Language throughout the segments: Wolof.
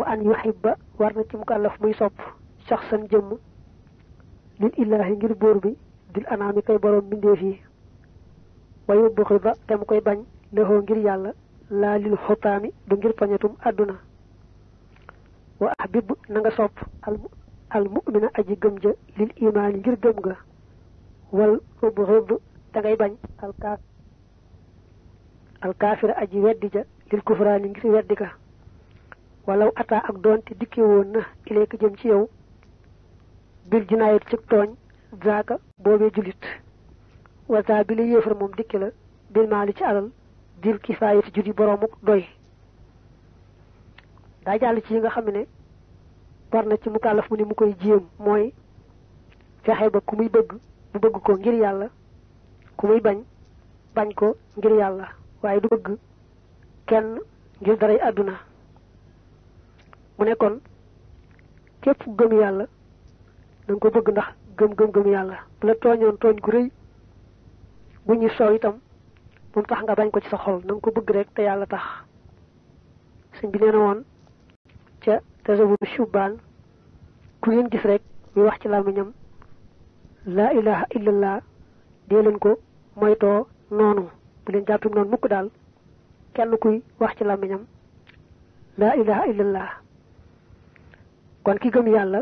wa an yuhibba war na ci mukallaf muy sopp shakhsan jëmm lil illaahi ngir buur bi dil anaami kay borom bindéef yi wa yubghida te mu koy bañ lexoo ngir yàlla laa lil xutaami du ngir pañatum àdduna wa ahbib na nga sopp al mu'mina aji gëm ja lil imaani ngir gëm ga wal ubghid te ngay bañ al kaafira aji weddi ja lil kufraani ngir weddi ga walaw ata ak doonte dikke woon na ileeka jëm ci yow bil jinaayat ci tooñ zaaka boobee julit wasa bi la yéefar moom dikke la bil maali ci alal dil kifaayati judi boromuk doy daa jàll ci yi nga xam ne war na ci mukallaf mu ne mu koy jéem mooy fexe ba ku muy bëgg mu bëgg ko ngir yàlla ku muy bañ bañ ko ngir yàlla waaye du bëgg kenn ngir daray àdduna mu ne kon képp ku gëm yàlla danga ko bëgg ndax gëm yàlla bu la tooñoon tooñ gu rëy bu ñu soow itam bu mu tax nga bañ ko ci sa xol na nga ko bëgg rek te yàlla tax sëñ bi nee na woon ca tasawudu shubaan ku ngeen gis rek muy wax ci làmmiñam laa ilaha illallah dee leen ko moytoo noonu bu leen jàppim noonu mukk daal kenn kuy wax ci làmmiñam laa ilaha illallah kon ki gëm yàlla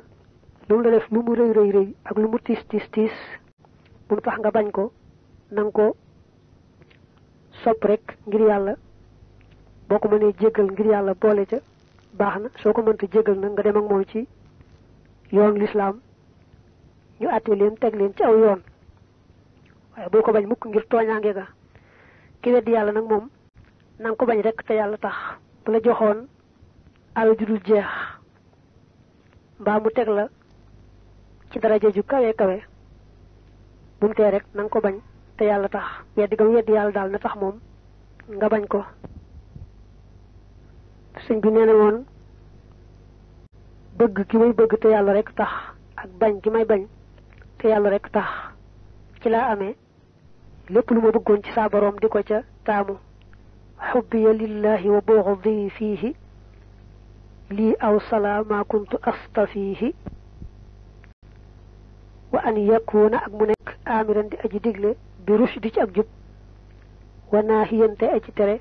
lu mu la def lu mu rëy rëy ak lu mu tiis bu mu tax nga bañ ko nanga ko sopp rek ngir yàlla boo ko mënee jéggal ngir yàlla boole ca baax na soo ko mënta jéggal nag nga dem ak moom ci yoon lislaam ñu àtte leen teg leen ci aw yoon waaye boo ko bañ mukk ngir tooñaange ga ki weddi yàlla nag moom nanga ko bañ rek te yàlla tax bu la joxoon alal ju dul jeex mbaa mu teg la ci daraja ju kawe kawe bu mu tee rek nanga ko bañ te yàlla tax weddi gam weddi yàlla daal na tax moom nga bañ ko sëñ bi nee na woon bëgg ki may bëgg te yàlla rek tax ak bañ ki may bañ te yàlla rek tax ci laa amee lépp lu ma bëggoon ci saa boroom di ko ca taamu xubbiya lillahi wa bughdi fiihi lii aw salaa ma kuntu astafiihi wa an yakuna ak mu nekk amiran di aji digle bi rushdi ci ak jub wa naahiyan te aji tere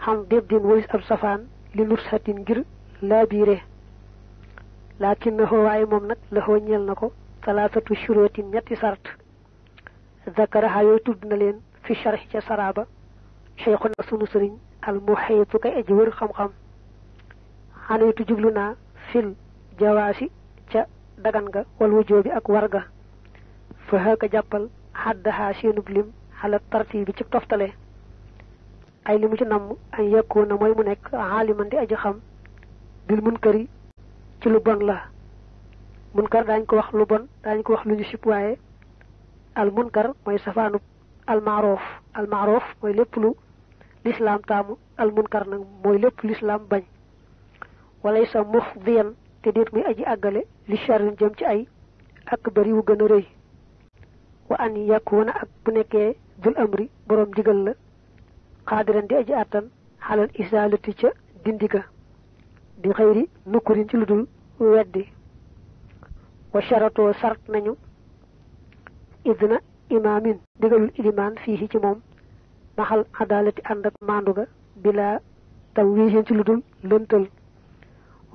xam diddin walis ab safaan li nushatin ngir laabiire lakinnahu waaye moom nag la xoo ñeel na ko talaatatu shurutin ñetti sart zakaraha yooyu tudd na leen fi sharhi ca saraba cheikhuna sunu sëriñ al muhiitu kay aji wër xam-xam xanaytu jublu naa fil jawaasi ca dagan nga wal wujoobi ak warga fa haka jàppal xaddaha seenub lim xala tartibi ci toftale ay li mu ci namm an yakuna mooy mu nekk aaliman di aji xam bil munkari ci lu bon la munkar daañ ko wax lu bon daañ ko wax lu ñu sib waaye al munkar mooy safaanub al maaroof mooy lépp lu lislaam taamu al munkar nag mooy lépp lislaam bañ walay sa mufdiyan te déet muy aji àggale li charin jëm ci ay ak bari wu gën a rëy wa an yakuna ak bu nekkee dul amri boroom digal la xaadiran di aji àttan xalal isaalati ca dindiga di xëyri nukkurin ci lu dul weddi wa sharatoo sart nañu idna imaamin digalul ilimaan fii ci moom maxal adaalati ànd ak maandu ga bila tam wiisin ci lu dul lëntal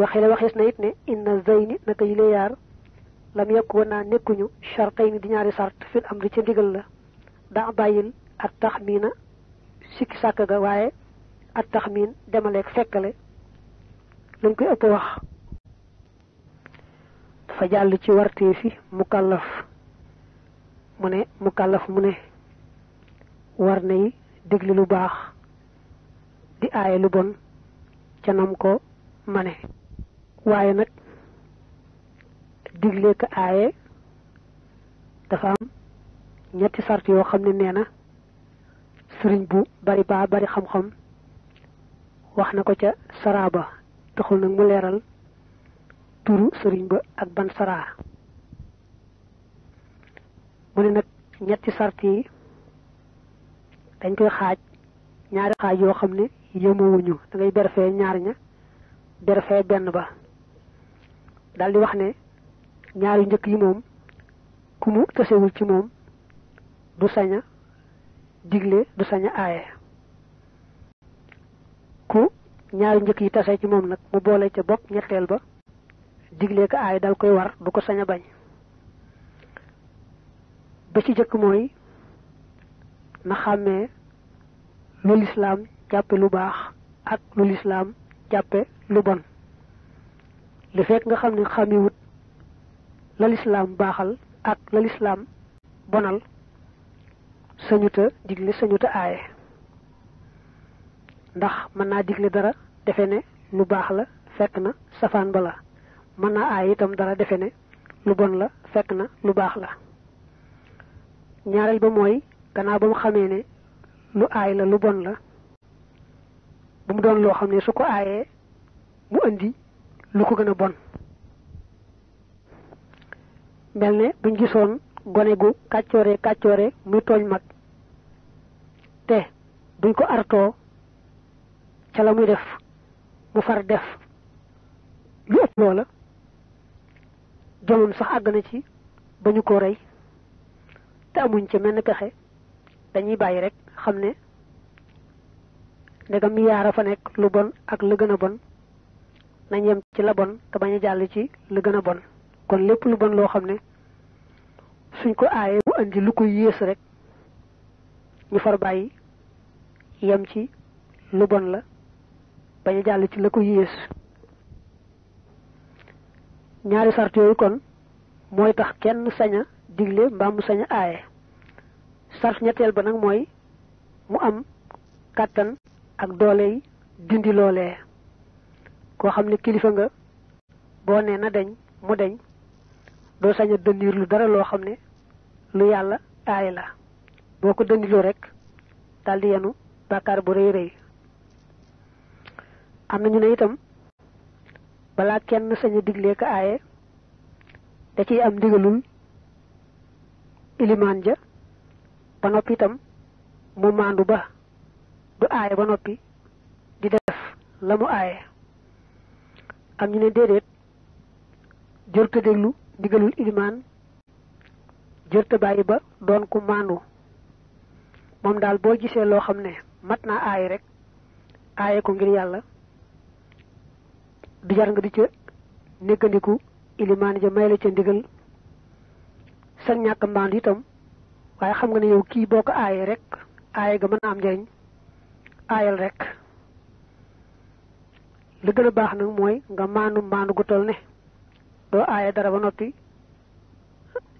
waxee la waxees na it ne inna zayni naka yi lay yaar lam yakku naa nekkuñu shartayni di ñaari sart fil amri ca ndigal la daa bàyyil at taxmiina sikki sàkk ga waaye at taxmiin demaleeg fekkale lañ koy ëpp wax dafa jàll ci wartee fi mukallaf mu ne war nay déglu lu baax di aaye lu bon ca nam ko mane waaye nag digle ko aaye dafa am ñetti sart yoo xam ne nee na sëriñ bu bari xam-xam wax na ko ca saraba taxul nag mu leeral turu sëriñ ba ak ban saraa mu ne nag ñetti sart yi dañ koy xaaj ñaari xaaj yoo xam ne yëmowuñu da ngay berfee ñaar ña berfee benn ba daldi wax ne ñaari njëkk yi moom ku mu tasewul ci moom du saña digle du saña aaye ku ñaari njëkk yi tase ci moom nag mu boole ca bopp ñetteel ba digle ko aaye dal koy war du ko saña bañ ba ci jëkk mooy na xàmmee lu lislaam jàppe lu baax ak lu lislaam jàppe lu bon li fekk nga xam ne xàmmiwut la lislaam baaxal ak la lislaam bonal sañuta digle sañuta aaye ndax mën naa digle dara defe ne lu baax la fekk na safaan ba la mën naa aaye itam dara defe ne lu bon la fekk na lu baax la ñaareel ba mooy gannaaw ba mu xamee ne lu aay la lu bon la bu mu doon loo xam ne su ko aayee mu indi lu ko gën a bon mel ne buñ gisoon gone gu kàccoore muy tooñ mag te buñ ko artoo ca la muy def mu far def lu ëpp loola jomam sax àgg na ci ba ñu ko rey te amuñ ca menn pexe dañuy bàyyi rek xam ne ndegam yaara fa nekk lu bon ak la gën a bon nañ yem ci la bon te bañ a jàll ci la gën a bon kon lépp lu bon loo xam ne suñ ko aayee mu andi lu ko yées rek ñu far bàyyi yem ci lu bon la bañ a jàll ci la ko yées ñaari sart yooyu kon mooy tax kenn saña digle mbaa mu saña aaye sart ñetteel ba nag mooy mu am kàttan ak doole yi dindi loolee koo xam ne kilifa nga boo nee na deñ mu deñ doo sañ a dëndiir lu dara loo xam ne lu yàlla aaye la boo ko dëndiloo rek daldi yenu bàkkaar bu rëy rëy am na ñu ne itam balaa kenn sañ a diglee ko aaye da ciy am ndigalul ilimaan ja ba noppi itam mu maandu ba du aaye ba noppi di def la mu aaye am ñu ne déedéet jërta déglu ndigalul ilimaan jërta bàyyi ba doon ku maandu moom daal boo gisee loo xam ne mat naa aaye rek aaye ko ngir yàlla du jar nga di ca nekkandiku ilimaan ja may la ca ndigal sa ñàkk maandu itam waaye xam nga ne yow kii boo ko aayee rek aaye ga mën a am njariñ aayal rek li gën a baax nag mooy nga maandu gu toll ne doo aaye dara ba noppi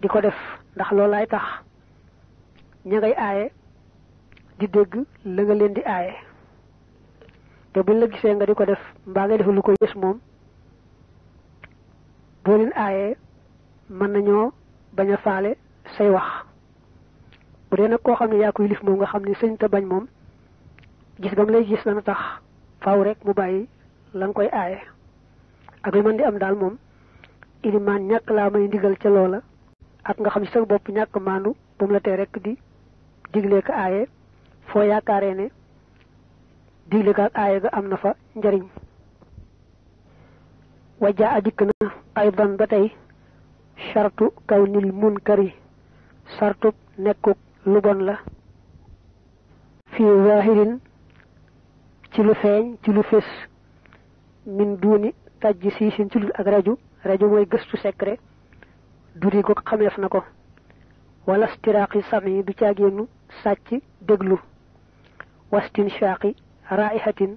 di ko def ndax loolaay tax ña ngay aaye di dégg la nga leen di aaye te buñ la gisee nga di ko def mbaa ngay def lu ko yées moom boo leen aayee mën nañoo bañ a faale say wax bu dee nag koo xam ne yaa koy lif moom nga xam ne sëñ te bañ moom gis gam lay gis dana tax faaw rek mu bàyyi la nga koy aaye ak lu mën di am daal moom ilimaan ñàkk laa may ndigal ca loola ak nga xam ci sa bopp ñàkk maandu bu mu la tee rek di digle ko aaye foo yaakaaree ne digle ko ak aaye ga am na fa njariñ wajaa a dikk na aydan ba tey sartu kawnil munkari sartu nekkuk lu bon la fii zahirin ci lu feeñ ci lu fés min duuni tajj siisin ci lu ak rajo mooy gëstu secret duri ko xameef na ko wala stiraaqi sami du caagéenu sàcc déglu wastin shaaqi raihatin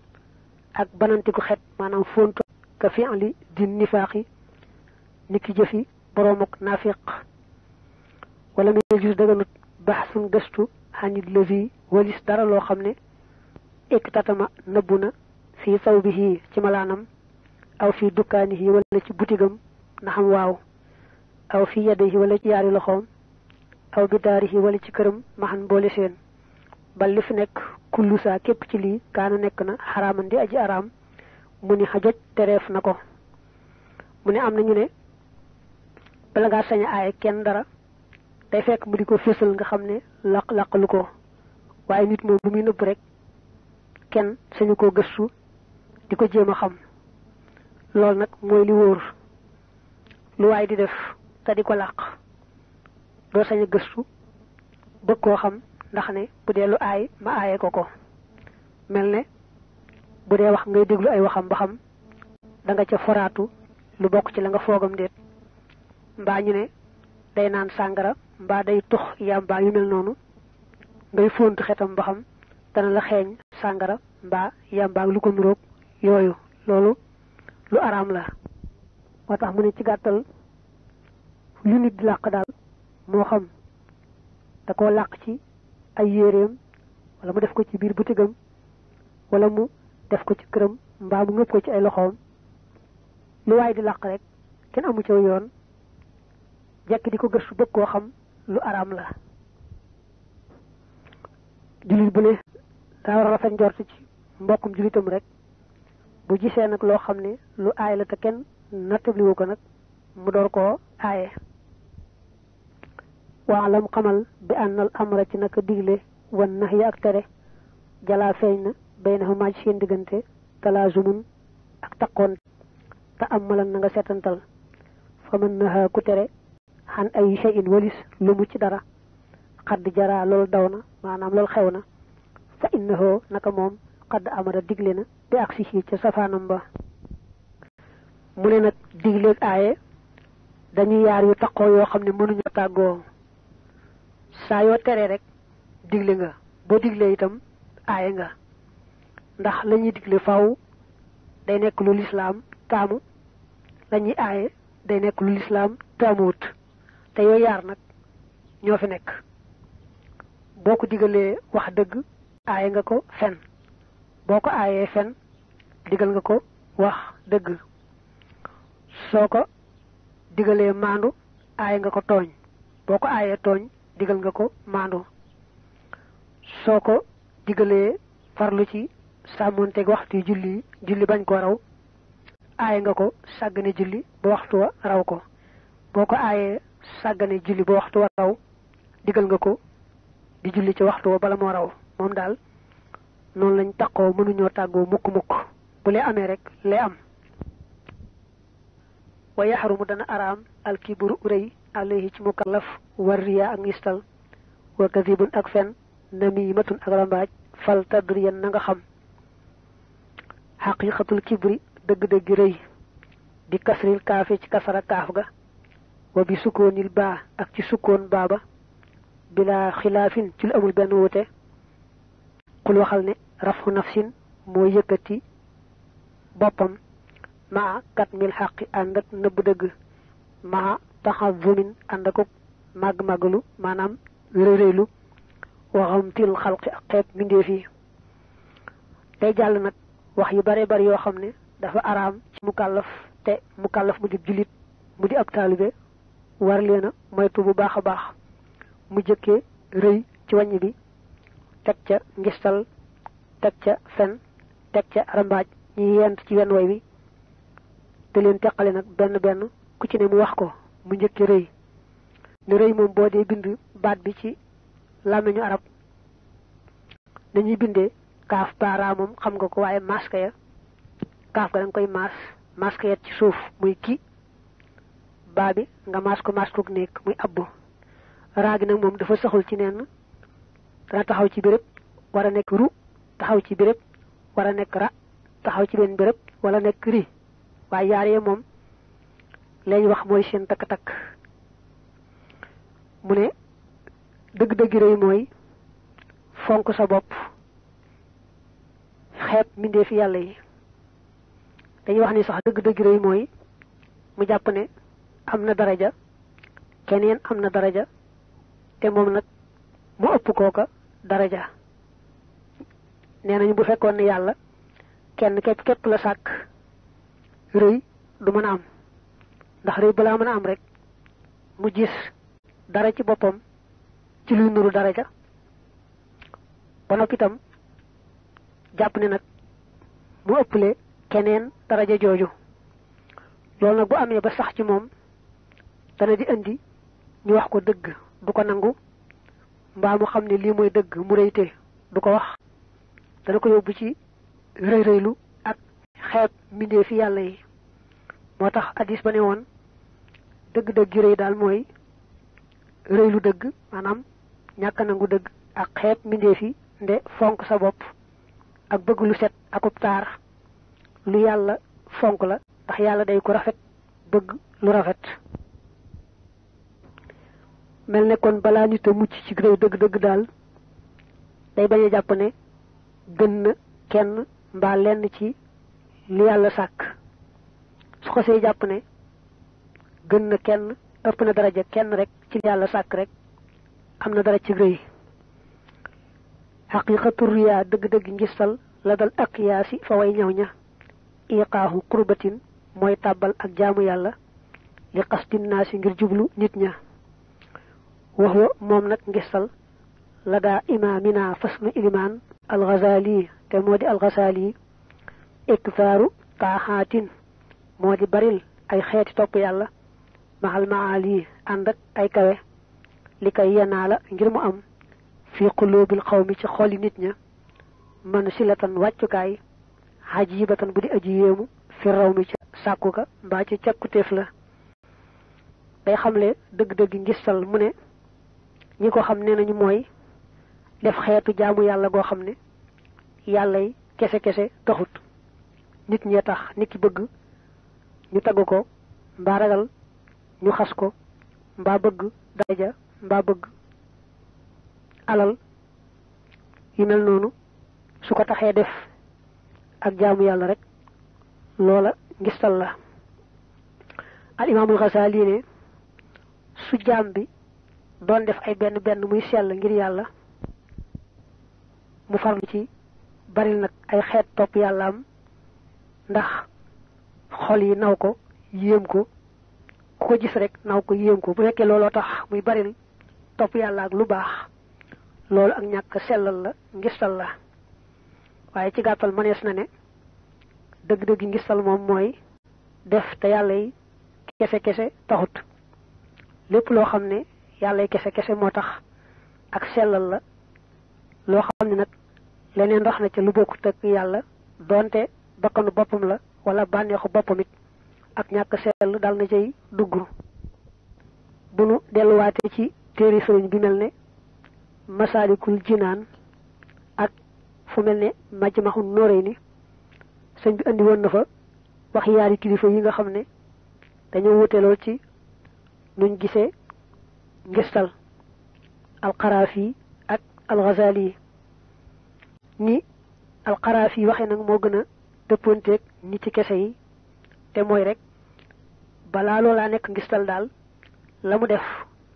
ak banantiku xet maanaam fonto ka fi'li di nifaaqi niki jëfi boroomuk naafiq wala muy jus daganut baxsun gëstu xanit levi walis dara loo xam ne iktatama nëbbu na fii sawbihi ci malaanam aw fii dukkaanihi wala ci butigam na xam waaw aw fii yadihi wala ci yaari loxoom aw bidaarihi wala ci këram maxan boole seen bal li fi nekk kullu saa képp ci lii kaana nekk na xaraaman di aji araam mu ni xajaj tereef na ko mu ne am na ñu ne bala ngaa sañ a aaye kenn dara day fekk mu di ko fésal nga xam ne laqalu ko waaye nit moom lu muy nëbb rek kenn sañu koo gëstu di ko jéem a xam lool nag mooy li wóor lu waay di def te di ko làq doo sañ a gëstu bëgg koo xam ndax ne bu dee lu aay ma aaye ko mel ne bu dee wax ngay déglu ay waxam ba xam da nga ca foraatu lu bokk ci la nga foogam déet mbaa ñu ne day naan sàngara mbaa day tux yàmbaa yu mel noonu ngay fóontu xetam ba xam dana la xeeñ sàngara mbaa yàmbaa lu ko nuroog yooyu loolu lu araam la moo tax mu ne ci gàttal lu nit di làq daal moo xam da koo làq ci ay yéreem wala mu def ko ci biir butigam wala mu def ko ci këram mbaa mu ngëpp ko ci ay loxoom lu waay di làq rek kenn amu ci yoon jekk di ko gëstu bëgg koo xam lu araam la jullit bu ne daa war a rafet njort ci mbokkum jullitam rek bu gisee nag loo xam ne lu aay la te kenn nattabliwu ko nag mu door koo aaye waalam xamal bi ànnal amra ci naka digle wan nax yi ak tere jalaa feeñ na baynahuma ci seen diggante talaazumun ak taqoon te amalan na nga setantal fa mën naha ku tere xan ay shay'in walis lu mu ci dara xadd jaraa loolu daw na maanaam loolu xew na fa innahu naka moom xadd amara digle na bi ak si ca safaanam ba mu ne nag digleeg aaye dañuy yaar yu taqoo yoo xam ne mënuñu tàggoo saa yoo teree rek digle nga boo diglee itam aaye nga ndax la ñuy digle faw day nekk lu lislaam taamu la ñuy aaye day nekk lu lislaam taamuwut te yooyu yaar nag ñoo fi nekk boo ko digalee wax dëgg aaye nga ko fen boo ko aayee fen digal nga ko wax dëgg soo ko digalee maandu aaye nga ko tooñ boo ko aayee tooñ digal nga ko maandu soo ko digalee farlu ci sàmmonteeg waxtu yu julli bañ ko raw aaye nga ko sàggane julli ba waxtu wa raw ko boo ko aayee sàggane julli ba waxtu wa raw digal nga ko di julli ci waxtu wa bala moo raw moom daal noonu lañ taqoo mënuñoo tàggoo mukk bu lee amee rek lee am wa yaxrumu dana araam alkibru rëy alayhi ci mukallaf war riya ak ngistal wa kadibun ak fen namimatun ak rambaaj fal tadriyan na nga xam xaqiqatul kibri dëgg-dëgg rëy bi kasril kaafi ci kasara kaaf ga wa bi sukkoonil baa ak ci sukkoon baaba bila xilaafin ci lu amul benn wute xul waxal ne rafu nafsin moo yëkkati boppam maa kat mil xaqi ànd ak nëbb dëgg maa taxazumin ànd ak màgg-màggalu maanaam réyréylu waxamtil xalqi ak xeeb mbindeef yi tey jàll nag wax yu bare bari yoo xam ne dafa araam ci mukallaf te mukallaf mu di jullit mu di ab taalibe war leena moytu bu baax a baax mu jëkkee rëy ci wàññ bi teg ca ngistal teg ca fen teg ca rambaaj ñi yent ci wenn way wi te leen teqale nag benn benn ku ci ne mu wax ko mu njëkkee rëy ne rëy moom boo dee bind baat bi ci làmmiñu arab dañuy bindee kaaf baara moom xam nga ko waaye maska ya kaaf ga da nga koy maska ya ci suuf muy ki baa bi nga maas ko nekk muy abbu raa gi nag moom dafa saxul ci nenn dana taxaw ci béréb war a nekk ru taxaw ci béréb war a nekk ra taxaw ci benn béréb wala nekk ri waaye yaar yee moom lañ wax mooy seen takk-takk mu ne dëgg-dëgg rëy mooy fonk sa bopp xeeb mbindeef yàlla yi dañuy wax ni sax dëgg-dëgg rëy mooy mu jàpp ne am na daraja keneen am na daraja te moom nag mu ëpp kooka daraja nee nañu bu fekkoon ne yàlla kenn képp la sàkk rëy du mën a am ndax rëy balaa mën a am rek mu gis dara ci boppam ci luy nuru daraja ba noppi itam jàpp ne nag mu ëpple keneen daraja jooju loolu nag bu amee ba sax ci moom dana di indi ñu wax ko dëgg du ko nangu mbaa mu xam ne lii mooy dëgg mu rëyte du ko wax dana ko yóbbu ci rëy-rëylu ak xeeb mbindee fi yàlla yi motax hadis ba ne won deug deug reey dal moy reey lu deug manam ñaka nangu deug ak xeet minde fi nde fonk sa bop ak bëgg lu set akub taar lu yàlla fonk la ndax yàlla day ko rafet bëgg lu rafet mel ne kon balaa nit a mucc ci réew dëgg-dëgg daal day bañ a jàpp ne gën na kenn mbaa lenn ci li yàlla sàkk su ko see jàpp ne gën na kenn ëpp na daraja kenn rek ci li yàlla sàkk rek am na dara ci réew xaqiqatu riya dëgg-dëgg ngistal la dal ak yaasi fa way ñëw ña iqaahu qurbatin mooy tàbbal ak jaamu yàlla li qasdin naasi ngir jublu nit ña waxwa moom nag ngistal la daa imaamina fasnu ilimaan al-Ghazali te moo di al-Ghazali iktaaru taaxaatin moo di baril ay xeeti topp yàlla maxal maali ànd ak ay kawe li kay yanaa la ngir mu am fi qulubil qawmi ci xoli nit ña man silatan wàccukaay hajibatan bu di aji yéemu fi raw mi ca sàkku ka mbaa ci càkkuteef la day xamle dëgg-dëgg ngistal mu ne ñi ko xam ne nañu mooy def xeetu jaamu yàlla goo xam ne yàllay kese taxut nit ñee tax nit ki bëgg ñu tagg ko mbaa ragal ñu xas ko mbaa bëgg daraja mbaa bëgg alal yu mel noonu su ko taxee def ak jaamu yàlla rek loola ngistal la al imaamul Ghazali ne su jaam bi doon def ay benn muy sell ngir yàlla mu farlu ci bari nag ay xeet topp yàllaam ndax xol yi naw ko yéem ko ku ko gis rek naw ko yéem ko bu fekkee looloo tax muy baril topp yàlla ak lu baax loolu ak ñàkk sellal la ngistal la waaye ci gàttal mënees na ne dëgg-dëgg ngistal moom mooy def te yàlla yi kese taxut lépp loo xam ne yàlla yi kese moo tax ak sellal la loo xam ne nag leneen rax na ca lu bokkut ak yàlla doonte bakkanu boppam la wala bànneexu boppam it ak ñàkk sell dal na cay dugg bu nu delluwaate ci téere sëriñ bi mel ne Masaalikul Jinaan ak fu mel ne Majmahun Nurayni sëñ bi andi woon na fa wax yaari kilifa yi nga xam ne dañoo wute lool ci nuñ gisee ngistal al-Qaraafi ak al-Ghazali ni al-Qaraafi waxe nag moo gën a dëppoonteeg nit ci kese yi te mooy rek balaa loolaa nekk ngistal daal la mu def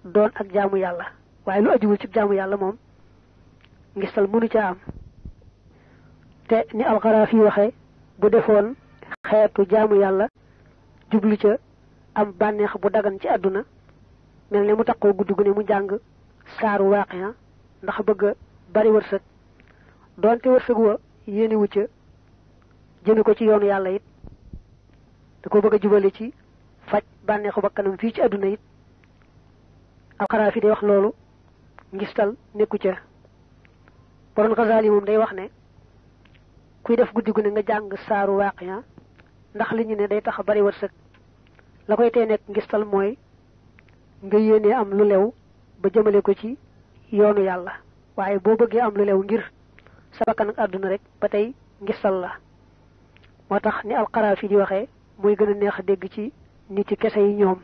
doon ak jaamu yàlla waaye lu ajuwul ci jaamu yàlla moom ngistal mënu ca am te ni al-Qaraafi waxe bu defoon xeetu jaamu yàlla jublu ca am bànneex bu dagan ci àdduna mel ne mu takkoo guddi gu ne mu jàng saaru Waaqiya ndax bëgg a bari wërsëg doonte wërsëg wa yéenewu ca jëme ko ci yoonu yàlla it da ko bëgg a jubale ci faj bànneexu bakkanam fii ci àdduna it al-Qaraafi day wax loolu ngistal nekku ca borom Ghazali moom day wax ne kuy def guddi gu ne nga jàng saaru Waaqiya ndax li ñu ne day tax a bari wërsëg la koy tee nekk ngistal mooy nga yéenee am lu lew ba jëmale ko ci yoonu yàlla waaye boo bëggee am lu lew ngir sa bakkan ak àdduna rek ba tey ngistal la moo tax ni al-Qaraafi di waxee muy gën a neex a dégg ci nit ci kese yi ñoom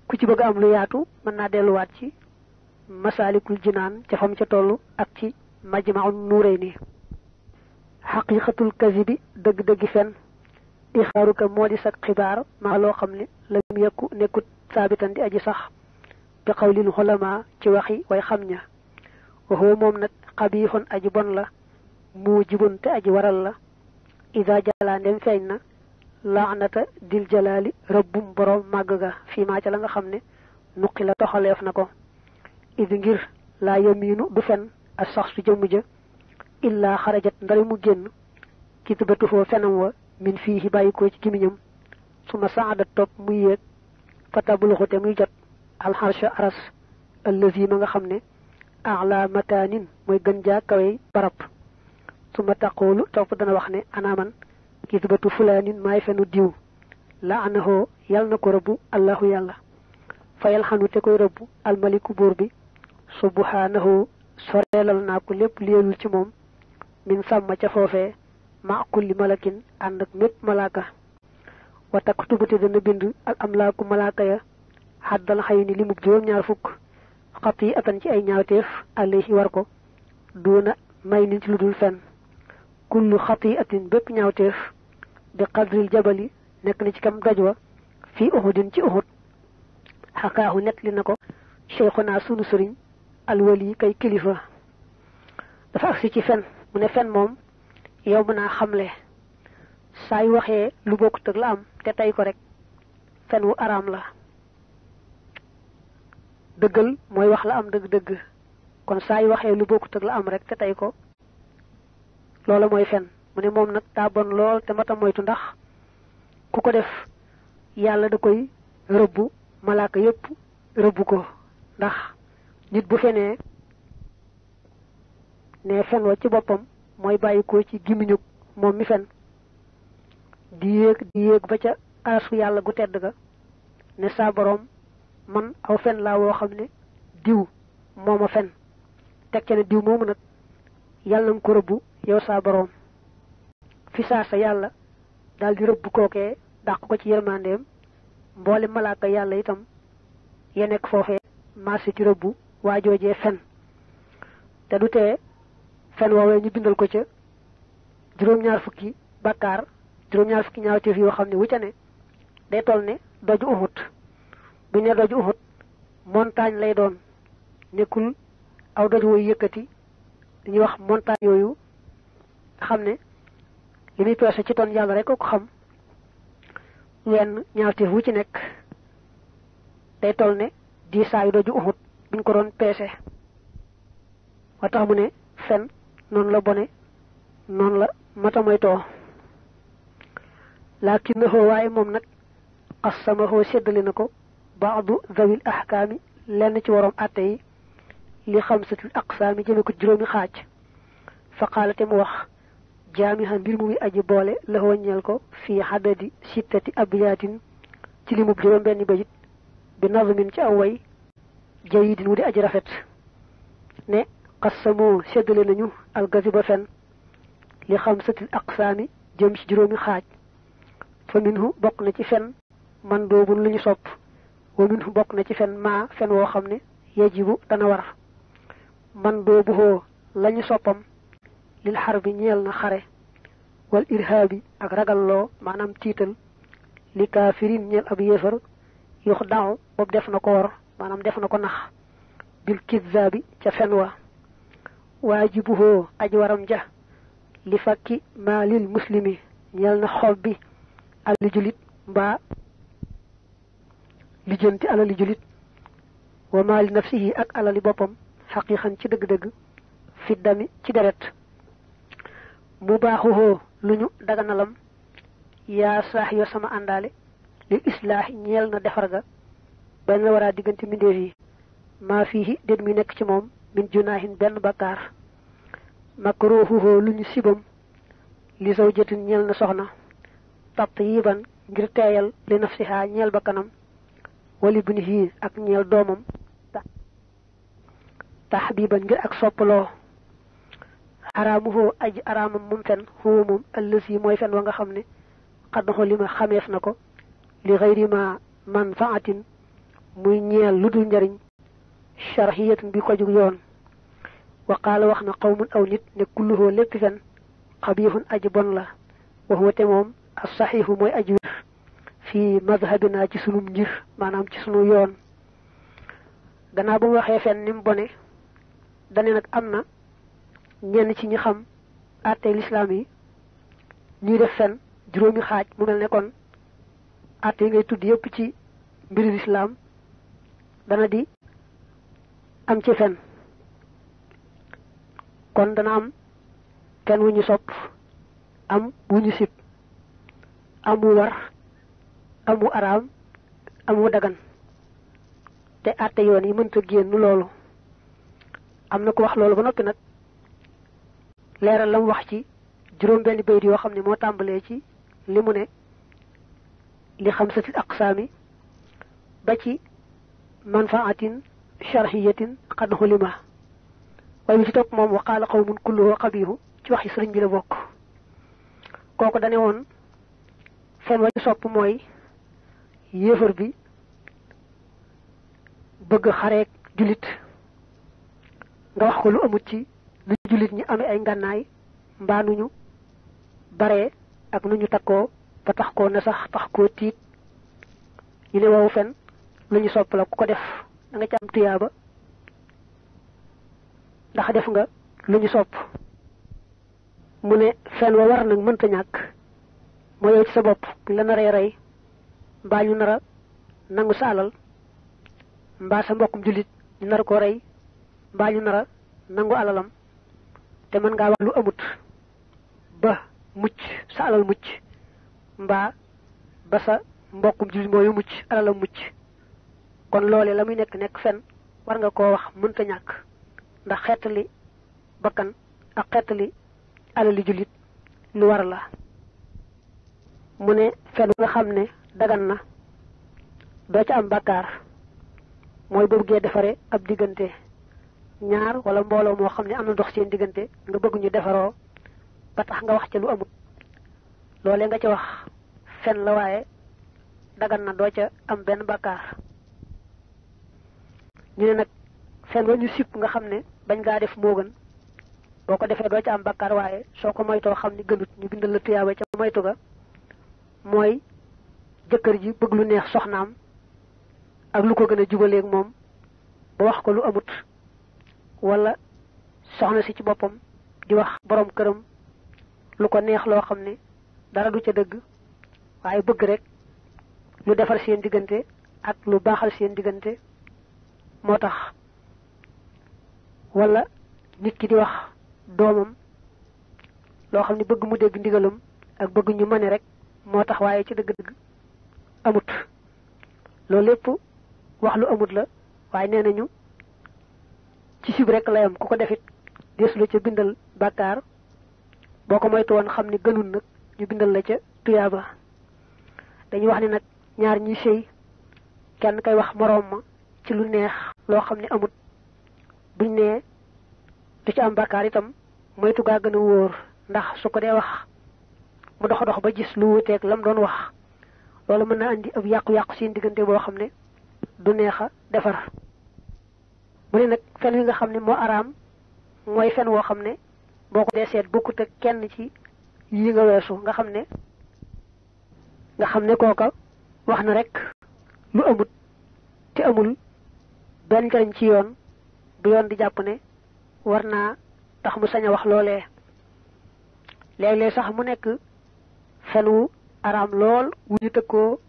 ku ci bëgg am lu yaatu mën naa delluwaat ci Masaalikul Jinaan ca fam ca tollu ak ci Majmahun Nurayni xaqiqatul kazibi dëgg-dëggi fen ixaaruka moo di sag xibaar maa loo xam ne lam yekku nekkut saabitan di aji sax bi qawlil xulamaa ci waxi way xam ña waxoo moom nag xabiixoon aji bon la mu jibun te aji waral la ida jalaa ndem feeñ na laanata dil jalaali rabbum borom màgg ga fii maa ca la nga xam ne nuqi la toxaleef na ko idi ngir laa yamiinu du fen a sax su jëmm ja illaa xarajat ndari mu génn kitbatu foo fenam wa min fii bàyyi ko ci gimiñam su ma saadat topp muy yéeg fatabuluxu te muy jot alxarsha aras allazi ma nga xam ne ala mataanin mooy gën jaa kawey barab su ma taqoolu topp dana wax ne anaaman kitbatu fulaanin maay fenu diw laanahu yal na ko rëbbu allahu yàlla fayal xanu te koy rëbbu almaliku buur bi subhanahu soreelal naa ko lépp leelul ci moom min sàmma ca foofee ma kulli malakin ànd ak mépp malaaka wa taktubute dana bind al amlaaku malaaka ya xaddal xëy ni limub juróom-ñaar fukk xat yi atan ci ay ñaawteef alayhi war ko duuna may nin ci lu dul fenn kullu xat yi atin bépp ñaawteef bi qadril jabali nekk na ci kam doj wa fii uhudin ci uhud xakaahu net li na ko cheikhuna sunu sëriñ alwali kay kilifa dafa agsi ci fen mu ne fen moom yow mën naa xamle saa yu waxee lu bokkut ak la am te tey ko rek fen wu araam la dëggal mooy wax la am dëgg-dëgg kon saa yu waxee lu bokkut ak la am rek te tey ko loola mooy fen mu ne moom nag daa bon lool te mata moytu ndax ku ko def yàlla da koy rëbbu malaaka yépp rëbbu ko ndax nit bu fenee ne fen wa ci boppam mooy bàyyi ko ci gimiñu moom mi fen di yéeg ba ca arasu yàlla gu tedd ga ne saa boroom man aw fen laa woo xam ne diw mooma fen teg ca ne diw moomu nag yàlla nga ko rëbbu yow saa boroom fi saa sa yàlla daal di rëbbu kookee dàq ko ci yërmandeem mboole malaaka yàlla itam ya nekk foofee marché ci rëbbu waajoojee fen te du tee fen woowee ñu bindal ko ca juróom-ñaar fukki bakkaar juróom-ñaar fukki ñaawteef yoo xam ne wu ca ne day toll ne doju Uhud bu ne doju Uhud montagne lay doon nekkul aw doj woy yëkkati dañuy wax montagne yooyu xam ne li muy peese ci ton yàlla rek ko xam wenn ñaawteef wu ci nekk day toll ne diisaayu doju Uhud buñ ko doon peese wa tax mu ne fen noonu la bone noonu la mata moytoo lakinnahu waaye moom nag qassamahu séddale na ko baadu zawil ahkaami lenn ci waroom atte yi li xamsatil aqsaami jëme ko juróomi xaaj fa qaalate mu wax jaamiha mbir mu muy aji boole la ñeel ko fii xadadi sittati abiyaatin ci limub juróom benn bayit bi nazmin ci aw way jayidin wu di aji rafet ne qassamoo séddale nañu algaziba fen li xamsatil aqsaami jëm ci juróomi xaaj fa minhu bokk na ci fen man doobun lu ñu sopp wa minhu bokk na ci fen maa fen woo xam ne yajibu dana war man doobu hoo lañu soppam lil xar bi ñeel na xare wal irhaabi ak ragalloo maanaam tiital li kaafirin ñeel ab yéefar yux daaw boobu def na ko wor maanaam def na ko nax bil kizaabi ca fen wa waajibu hoo aji waram ja li fakki maalil muslimi ñeel na xob bi alali julit mbaa lijjanti alali julit wa maali nafsihi ak alali boppam xaqiqan ci dëgg-dëgg fi dami ci deret mu baaxuhoo lu ñu daganalam yaa saax yo sama àndaale lil islaax ñeel na defar ga benn waraa diggante mbindeef yi maa fiihi déet muy nekk ci moom min junaahin benn bakkaar makruuhuhoo lu ñu sibam li zawjatin ñeel na soxna tatyiban ngir teeyal li nafsiha ñeel ba kanam wali bunihi ak ñeel doomam tahbiban ngir ak soppaloo xaraamuhoo aji araamam moom fen huwa moom allësi mooy fen wa nga xam ne xaddaxo li ma xameef na ko li xayri ma manfaatin muy ñeel lu dul njariñ sharhiyatun bi ko jug yoon wa qaala wax na qawmun aw nit ne kulluhoo lépp fen xabiixun aji bon la waxuwa te moom as saxiixu mooy aji wér fii madhabina ci sunum njir maanaam ci sunu yoon gannaaw ba mu waxee fen ni mu bone dane nag am na ñenn ci ñi xam àttey lislaam yi ñuy def fen juróomi xaaj mu mel ne kon àtte yi ngay tudd yépp ci mbiri lislaam dana di am ci fen kon dana am fen wu ñu sopp am wu ñu sib am wu war am wu araam am wu dagan te àtte yoon yi mënta génn loolu am na ko wax loolu ba noppi nag leeral la mu wax ci juróom benn bayit yoo xam ne moo tàmbalee ci li mu ne li xamsati aqsaami ba ci manfaatin sharhiyatin qad xulima waaye ci topp moom wa qaala qawmun kulluhu qabihu ci wax yi sëriñ bi la bokk kooku dane woon fen wa ci sopp mooy yéefar bi bëgg xareek julit nga wax ko lu amut ci lu julit ñi amee ay ngànnaay mbaa nuñu baree ak nuñu takkoo ba tax koo na sax tax koo tiit ñu ne woowu fen lu ñu sopp la ku ko def da nga ci am tuyaaba ndax def nga lu ñu sopp mu ne fen wa war nag mënta ñàkk moo yow ci sa bopp la naree rey mbaa ñu nara nangu sa alal mbaa sa mbokkum jullit ñu nar ko rey mbaa ñu nara nangu alalam te mën ngaa wax lu amut ba mucc sa alal mucc mbaa ba sa mbokkum jullit mooyu mucc alalam mucc kon loole la muy nekk fen war nga koo wax mënta ñàkk ndax xeetali bakkan ak xeetali alali jullit lu war la mu ne fen nga xam ne dagan na doo ca am bàkkaar mooy boo bëggee defare ab diggante ñaar wala mbooloo moo xam ne am na dox seen diggante nga bëgg ñu defaroo ba tax nga wax ca lu amut loolee nga ca wax fen la waaye dagan na doo ca am benn bàkkaar ñu ne nag fen wa ñu sipp nga xam ne bañ ngaa def moo gën boo ko defee doo ca am bàkkaar waaye soo ko moytoo xam ni gënut ñu bindal la tuyaaba ca moytu ga mooy jëkkër ji bëgg lu neex soxnaam ak lu ko gën a jubaleeg moom ba wax ko lu amut wala soxna si ci boppam di wax borom këram lu ko neex loo xam ne dara du ca dëgg waaye bëgg rek lu defar seen diggante ak lu baaxal seen diggante moo tax wala nit ki di wax doomam loo xam ne bëgg mu dégg ndigalam ak bëgg ñu mane rek moo tax waaye ci dëgg-dëgg amut loolu lépp wax lu amut la waaye nee nañu ci sib rek la yam ku ko defit deesu la ca bindal bàkkaar boo ko moytu woon xam ne gënul nag ñu bindal la ca tuyaaba dañuy wax ne nag ñaar ñi sëy kenn kay wax moroom ma ci lu neex loo xam ne amut buñ nee du ci am bàkkaar itam moytu gaa gën a wóor ndax su ko dee wax mu dox ba gis lu wuteeg lam doon wax loolu mën na andi ab yàqu-yàqu seen diggante boo xam ne du neex a defar mu ne nag fen wi nga xam ne moo araam mooy fen woo xam ne boo ko dee seet bokkut ak kenn ci yi nga weesu nga xam ne kooka wax na rek lu amut te amul benn njariñ ci yoon bu yoon di jàpp ne war naa tax mu sañ a wax loolee léeg-léeg sax mu nekk fen wu araam lool wu ñu tëkkoo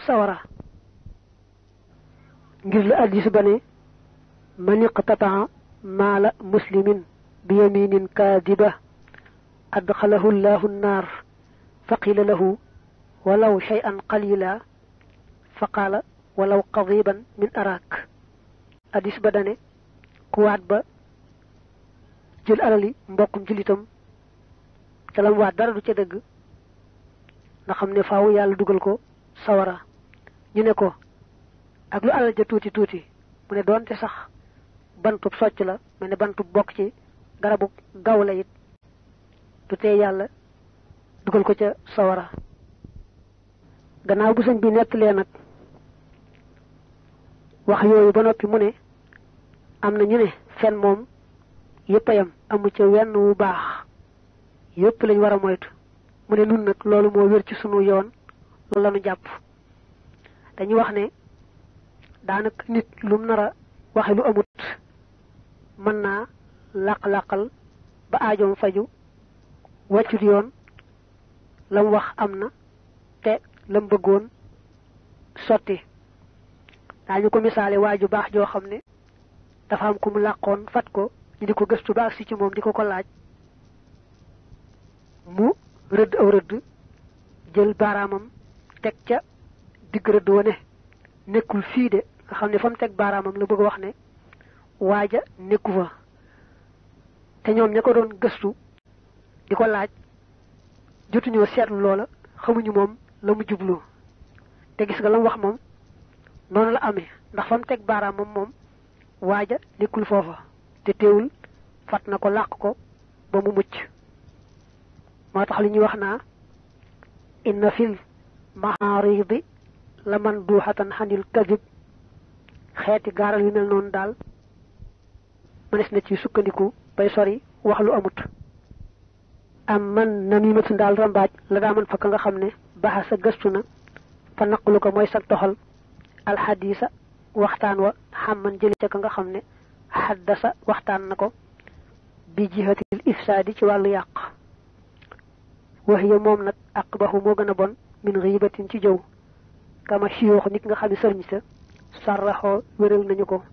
sawara ngir la addis ba ne man iqtataa maala muslimin bi yaminin kaadiba adxalahu llahu nnaar fa qila lahu walaw shay'an qalila fa qaala walaw qadiban min arak addis ba dane ku waat ba jël alali mbokkum jullitam te lam waat dara du ca dëgg nga xam ne faaw yàlla dugal ko sawara ñu ne ko ak lu alal ja tuuti tuuti mu ne doonte sax bantub socc la mel ne bantub bokk ci garabu gaw la it du tee yàlla dugal ko ca sawara gannaaw bu sëñ bi nettalee nag wax yooyu ba noppi mu ne am na ñu ne fen moom yépp a yam amu ca wenn wu baax yépp lañ war a moytu mu ne nun nag loolu moo wér ci sunu yoon loolu la ñu jàpp dañuy wax ne daanaka nit lum nar a waxe lu amut mën naa làq-làqal ba aajoom faju wàccut yoon lam wax am na te lam bëggoon sotti daañu ko misaale waaju baax joo xam ne dafa am ku mu làqoon fat ko ñu di ko gëstu ba agsi ci moom di ko ko laaj mu rëdd aw rëdd jël baaraamam teg ca digg rëdd wane nekkul fii de nga xam ne fa mu teg baaraamam la bëgg a wax ne waaja nekku fa te ñoom ña ko doon gëstu di ko laaj jotuñoo seetlu loola xamuñu moom la mu jublu te gis nga lam wax moom noonu la amee ndax fam teg baaraam moom waaja nekkul foofa te teewul fat na ko làq ko ba mu mucc moo tax li ñuy wax naa inna fil maharidi la man duuxatan xanil kadib xeeti gaaral yu mel noonu daal mënees na ci sukkandiku bay sori wax lu amut am man namimatu daal rambaaj la daa man fakk nga xam ne baxa sa gëstu na fa naqlu ko mooy sag toxal alxadisa waxtaan wa xam man jëli ca ka nga xam ne xaddasa waxtaan na ko bi jihatil ifsaadi ci wàllu yàq wax ya moom nag aqbahu moo gën a bon min ghibatin ci jëw kama siyoox nit nga xam ne sëriñ sa sarraxoo wéral nañu ko